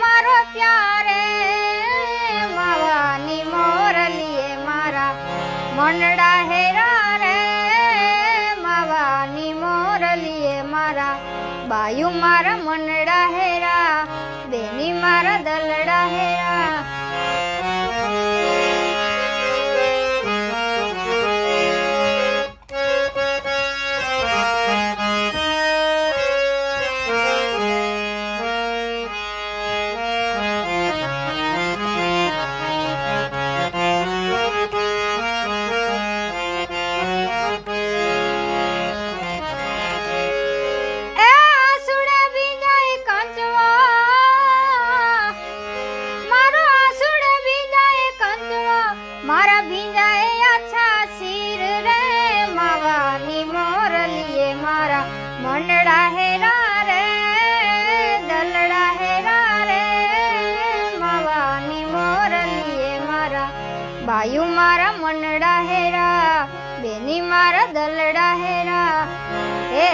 मारो प्यारे मावानी मोरलीए मारा मनडा हेरा रे मावानी मोरलीए मारा बायु मारा मनडा हेरा बेनी मारा दलडा हेरा मारा भींजाए अच्छा सिर रे मावानी मोरलीए मारा मनडा हेरा रे दलडा हेरा रे मावानी मोरलीए मारा बायु मारा मनडा हेरा बेनी मारा दलडा हेरा हे